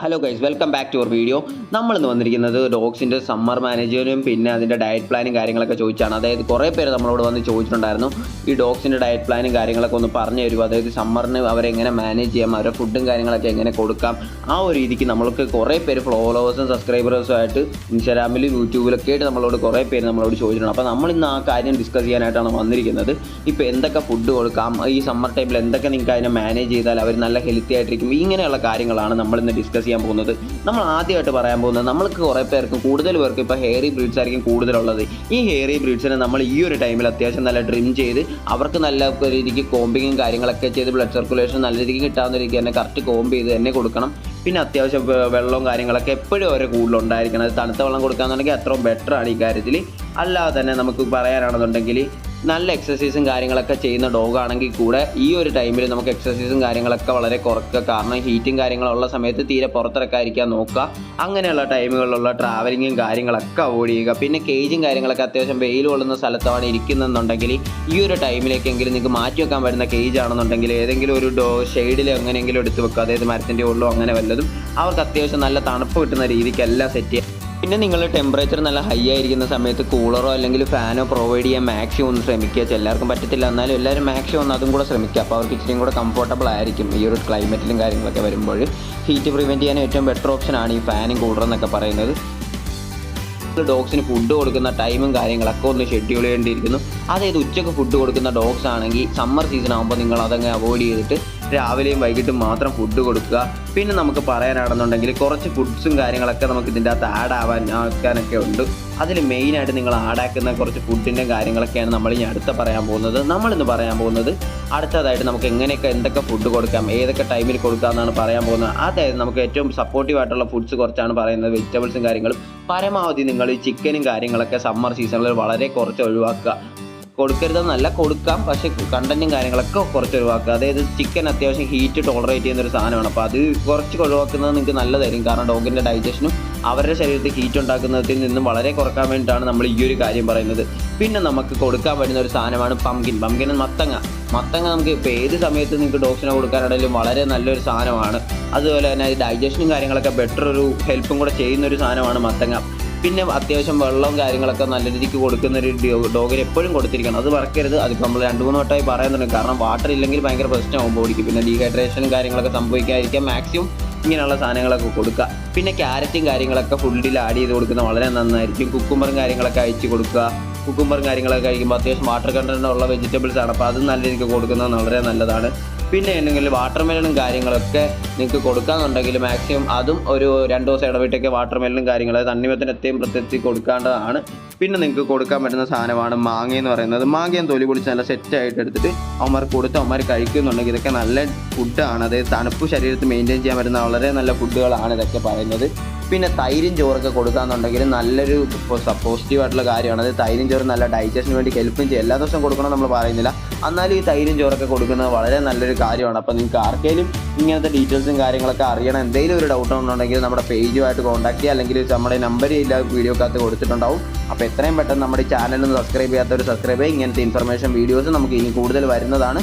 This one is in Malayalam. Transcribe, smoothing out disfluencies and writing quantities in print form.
Hello guys, welcome back to your video. നമ്മളിന്ന് വന്നിരിക്കുന്നത് ഡോഗ്സിൻ്റെ സമ്മർ മാനേജ്മെൻറ്റും പിന്നെ അതിൻ്റെ ഡയറ്റ് പ്ലാനും കാര്യങ്ങളൊക്കെ ചോദിച്ചാണ്. അതായത് കുറേ പേര് നമ്മളോട് വന്ന് ചോദിച്ചിട്ടുണ്ടായിരുന്നു ഈ ഡോഗ്സിൻ്റെ ഡയറ്റ് പ്ലാനും കാര്യങ്ങളൊക്കെ ഒന്ന് പറഞ്ഞു തരുമോ, അതായത് സമ്മറിന് അവരെങ്ങനെ മാനേജ് ചെയ്യാം, അവരുടെ ഫുഡും കാര്യങ്ങളൊക്കെ എങ്ങനെ കൊടുക്കാം. ആ ഒരു രീതിക്ക് നമ്മൾക്ക് കുറേ പേര് ഫോളോവേഴ്സും സബ്സ്ക്രൈബേഴ്സും ആയിട്ട് ഇൻസ്റ്റാഗ്രാമിലും യൂട്യൂബിലൊക്കെ ആയിട്ട് നമ്മളോട് കുറേ പേര് നമ്മളോട് ചോദിച്ചിട്ടുണ്ട്. അപ്പോൾ നമ്മളിന്ന് ആ കാര്യം ഡിസ്കസ് ചെയ്യാനായിട്ടാണ് വന്നിരിക്കുന്നത്. ഇപ്പോൾ എന്തൊക്കെ ഫുഡ് കൊടുക്കാം, ഈ സമ്മർ ടൈമിൽ എന്തൊക്കെ നിങ്ങൾക്ക് അതിനെ മാനേജ് ചെയ്താൽ അവർ നല്ല ഹെൽത്തി ആയിട്ടിരിക്കും, ഇങ്ങനെയുള്ള കാര്യങ്ങളാണ് നമ്മളിന്ന് ഡിസ്കസ് ചെയ്യാൻ പോകുന്നത്. നമ്മൾ ആദ്യമായിട്ട് പറയാൻ പോകുന്നത്, നമ്മൾക്ക് കുറേ പേർക്ക് കൂടുതൽ പേർക്ക് ഇപ്പോൾ ഹെയറി ബ്രീഡ്സ് ആയിരിക്കും കൂടുതലുള്ളത്. ഈ ഹെയറി ബ്രീഡ്സിനെ നമ്മൾ ഈ ഒരു ടൈമിൽ അത്യാവശ്യം നല്ല ട്രിം ചെയ്ത് അവർക്ക് നല്ല രീതിക്ക് കോമ്പിങ്ങും കാര്യങ്ങളൊക്കെ ചെയ്ത് ബ്ലഡ് സർക്കുലേഷൻ നല്ല രീതിക്ക് കിട്ടാവുന്ന രീതിക്ക് തന്നെ കറക്റ്റ് കോമ്പ് ചെയ്ത് തന്നെ കൊടുക്കണം. പിന്നെ അത്യാവശ്യം വെള്ളവും കാര്യങ്ങളൊക്കെ എപ്പോഴും അവരെ കൂടുതലുണ്ടായിരിക്കണം. അത് തണുത്ത വെള്ളം കൊടുക്കുകയെന്നുണ്ടെങ്കിൽ അത്രയും ബെറ്ററാണ് ഈ കാര്യത്തിൽ. അല്ലാതെ തന്നെ നമുക്ക് പറയാനാണെന്നുണ്ടെങ്കിൽ നല്ല എക്സസൈസും കാര്യങ്ങളൊക്കെ ചെയ്യുന്ന ഡോഗാണെങ്കിൽ കൂടെ ഈ ഒരു ടൈമിൽ നമുക്ക് എക്സസൈസും കാര്യങ്ങളൊക്കെ വളരെ കുറയ്ക്കുക. കാരണം ഹീറ്റും കാര്യങ്ങളുള്ള സമയത്ത് തീരെ പുറത്തിറക്കാതിരിക്കാൻ നോക്കുക. അങ്ങനെയുള്ള ടൈമുകളിലുള്ള ട്രാവലിങ്ങും കാര്യങ്ങളൊക്കെ അവോയ്ഡ് ചെയ്യുക. പിന്നെ കേജും കാര്യങ്ങളൊക്കെ അത്യാവശ്യം വെയിൽ കൊള്ളുന്ന സ്ഥലത്താണ് ഇരിക്കുന്നതെന്നുണ്ടെങ്കിൽ ഈ ഒരു ടൈമിലേക്കെങ്കിലും നിങ്ങൾക്ക് മാറ്റി വെക്കാൻ പറ്റുന്ന കേജ് ആണെന്നുണ്ടെങ്കിൽ ഏതെങ്കിലും ഒരു ഷെയ്ഡിൽ എങ്ങനെയെങ്കിലും എടുത്ത് വെക്കുക. അതായത് മരത്തിൻ്റെ ഉള്ളോ അങ്ങനെ വല്ലതും അവർക്ക് അത്യാവശ്യം നല്ല തണുപ്പ് കിട്ടുന്ന രീതിക്കെല്ലാം സെറ്റ് ചെയ്യുക. പിന്നെ നിങ്ങൾ ടെമ്പറേച്ചർ നല്ല ഹൈ ആയിരിക്കുന്ന സമയത്ത് കൂളറോ അല്ലെങ്കിൽ ഫാനോ പ്രൊവൈഡ് ചെയ്യാൻ മാക്സിമം ഒന്ന് ശ്രമിക്കുക. എല്ലാവർക്കും പറ്റത്തില്ല, എന്നാലും എല്ലാവരും മാക്സിമം ഒന്ന് അതും കൂടെ ശ്രമിക്കുക. അപ്പോൾ അവർക്ക് ഇച്ചിരിയും കൂടെ കംഫർട്ടബിൾ ആയിരിക്കും ഈ ഒരു ക്ലൈമറ്റിലും കാര്യങ്ങളൊക്കെ വരുമ്പോൾ. ഹീറ്റ് പ്രിവെൻറ്റ് ചെയ്യാൻ ഏറ്റവും ബെറ്റർ ഓപ്ഷനാണ് ഈ ഫാനും കൂളറെന്നൊക്കെ പറയുന്നത്. ഡോഗ്സിന് ഫുഡ് കൊടുക്കുന്ന ടൈമും കാര്യങ്ങളൊക്കെ ഒന്ന് ഷെഡ്യൂൾ ചെയ്യേണ്ടിയിരിക്കുന്നു. അതായത് ഉച്ചയ്ക്ക് ഫുഡ് കൊടുക്കുന്ന ഡോഗ്സ് ആണെങ്കിൽ സമ്മർ സീസൺ ആകുമ്പോൾ നിങ്ങൾ അതങ്ങ് അവോയ്ഡ് ചെയ്തിട്ട് രാവിലെയും വൈകിട്ടും മാത്രം ഫുഡ് കൊടുക്കുക. പിന്നെ നമുക്ക് പറയാനാണെന്നുണ്ടെങ്കിൽ കുറച്ച് ഫുഡ്സും കാര്യങ്ങളൊക്കെ നമുക്ക് ഇതിൻ്റെ അകത്ത് ആക്കാനൊക്കെ ഉണ്ട്. അതിൽ മെയിനായിട്ട് നിങ്ങൾ ആഡാക്കുന്ന കുറച്ച് ഫുഡിൻ്റെ കാര്യങ്ങളൊക്കെയാണ് നമ്മളിനി പറയാൻ പോകുന്നത്. നമ്മളിന്ന് പറയാൻ പോകുന്നത് അടുത്തതായിട്ട് നമുക്ക് എങ്ങനെയൊക്കെ എന്തൊക്കെ ഫുഡ് കൊടുക്കാം, ഏതൊക്കെ ടൈമിൽ കൊടുക്കാം എന്നാണ് പറയാൻ പോകുന്നത്. അതായത് നമുക്ക് ഏറ്റവും സപ്പോർട്ടീവായിട്ടുള്ള ഫുഡ്സ് കുറച്ചാണ് പറയുന്നത്, വെജിറ്റബിൾസും കാര്യങ്ങളും. പരമാവധി നിങ്ങൾ ഈ ചിക്കനും കാര്യങ്ങളൊക്കെ സമ്മർ സീസണിൽ വളരെ കുറച്ച് ഒഴിവാക്കുക. കൊടുക്കരുതെന്നല്ല, കൊടുക്കാം, പക്ഷേ കണ്ടൻറ്റും കാര്യങ്ങളൊക്കെ കുറച്ച് ഒഴിവാക്കുക. അതായത് ചിക്കൻ അത്യാവശ്യം ഹീറ്റ് ടോളറേറ്റ് ചെയ്യുന്നൊരു സാധനമാണ്. അപ്പോൾ അത് കുറച്ച് ഒഴിവാക്കുന്നത് നിങ്ങൾക്ക് നല്ലതായിരിക്കും. കാരണം ഡോഗിൻ്റെ ഡൈജഷനും അവരുടെ ശരീരത്തിൽ ഹീറ്റ് ഉണ്ടാക്കുന്നതിൽ നിന്നും വളരെ കുറക്കാൻ വേണ്ടിയിട്ടാണ് നമ്മൾ ഈ ഒരു കാര്യം പറയുന്നത്. പിന്നെ നമുക്ക് കൊടുക്കാൻ പറ്റുന്ന ഒരു സാധനമാണ് പംകിൻ മത്തങ്ങ നമുക്ക് ഇപ്പോൾ ഏത് സമയത്ത് നിങ്ങൾക്ക് ഡോഗ്സിനെ കൊടുക്കാനാണെങ്കിലും വളരെ നല്ലൊരു സാധനമാണ്. അതുപോലെ തന്നെ ഡൈജഷനും കാര്യങ്ങളൊക്കെ ബെറ്റർ ഒരു ഹെൽപ്പും കൂടെ ചെയ്യുന്നൊരു സാധനമാണ് മത്തങ്ങ. പിന്നെ അത്യാവശ്യം വെള്ളവും കാര്യങ്ങളൊക്കെ നല്ല രീതിക്ക് കൊടുക്കുന്നൊരു ഡോഗിന് എപ്പോഴും കൊടുത്തിരിക്കണം, അത് മറക്കരുത്. അതിപ്പോൾ നമ്മൾ 2-3 വട്ടമായി പറയുന്നുണ്ട്. കാരണം വാട്ടർ ഇല്ലെങ്കിൽ ഭയങ്കര പ്രശ്നമാകും ബോഡിക്ക്. പിന്നെ ഡീഹൈഡ്രേഷനും കാര്യങ്ങളൊക്കെ സംഭവിക്കാതിരിക്കാൻ മാക്സിമം ഇങ്ങനെയുള്ള സാധനങ്ങളൊക്കെ കൊടുക്കുക. പിന്നെ ക്യാരറ്റും കാര്യങ്ങളൊക്കെ ഫുഡിൽ ആഡ് ചെയ്ത് കൊടുക്കുന്നത് വളരെ നന്നായിരിക്കും. കുക്കുംബറും കാര്യങ്ങളൊക്കെ അയച്ച് കൊടുക്കുക. കുക്കുംബറും കാര്യങ്ങളൊക്കെ കഴിക്കുമ്പോൾ അത്യാവശ്യം വാട്ടർ കണ്ടന്റ് ഉള്ള വെജിറ്റബിൾസ് ആണ്. അപ്പോൾ അത് നല്ല രീതിക്ക് കൊടുക്കുന്നത് വളരെ നല്ലതാണ്. പിന്നെ ഉണ്ടെങ്കിൽ വാട്ടർമെലണും കാര്യങ്ങളൊക്കെ നിങ്ങൾക്ക് കൊടുക്കാമെന്നുണ്ടെങ്കിൽ മാക്സിമം അതും ഒരു 2 ദിവസം ഇടവിട്ടൊക്കെ വാട്ടർമെലണും കാര്യങ്ങൾ തണ്ണിമത്തന് പ്രത്യേകിച്ച് കൊടുക്കേണ്ടതാണ്. പിന്നെ നിങ്ങൾക്ക് കൊടുക്കാൻ പറ്റുന്ന സാധനമാണ് മാങ്ങയെന്ന് പറയുന്നത്. മാങ്ങയും തൊലി പൊടിച്ച് നല്ല സെറ്റായിട്ട് എടുത്തിട്ട് അവന്മാർക്ക് കൊടുത്ത് അവന്മാർ കഴിക്കുന്നുണ്ടെങ്കിൽ ഇതൊക്കെ നല്ല ഫുഡാണ്. അതായത് തണുപ്പ് ശരീരത്തിൽ മെയിൻറ്റെയിൻ ചെയ്യാൻ പറ്റുന്ന വളരെ നല്ല ഫുഡുകളാണ് ഇതൊക്കെ പറയുന്നത്. പിന്നെ തൈരും ചോറൊക്കെ കൊടുക്കാമെന്നുണ്ടെങ്കിൽ നല്ലൊരു പോസിറ്റീവായിട്ടുള്ള കാര്യമാണ്. അത് തൈരും ചോറ് നല്ല ഡൈജഷന് വേണ്ടി ഹെൽപ്പും ചെയ്യും. എല്ലാ ദിവസവും കൊടുക്കണം നമ്മൾ പറയുന്നില്ല, എന്നാലും ഈ തൈരും ചോറൊക്കെ കൊടുക്കുന്നത് വളരെ നല്ലൊരു കാര്യമാണ്. അപ്പോൾ നിങ്ങൾക്ക് ആർക്കെങ്കിലും ഇങ്ങനത്തെ ഡീറ്റെയിൽസും കാര്യങ്ങളൊക്കെ അറിയണം, എന്തെങ്കിലും ഒരു ഡൗട്ട് ഉണ്ടെങ്കിൽ നമ്മുടെ പേജുമായിട്ട് കോൺടാക്ട് ചെയ്യുക, അല്ലെങ്കിൽ നമ്മുടെ നമ്പർ വീഡിയോക്കകത്ത് കൊടുത്തിട്ടുണ്ടാവും. അപ്പോൾ എത്രയും പെട്ടെന്ന് നമ്മുടെ ചാനലൊന്ന് സബ്സ്ക്രൈബ് ചെയ്യാത്തവർ സബ്സ്ക്രൈബ് ചെയ്യുക. ഇങ്ങനത്തെ ഇൻഫർമേഷൻ വീഡിയോസ് നമുക്ക് ഇനി കൂടുതൽ വരുന്നതാണ്.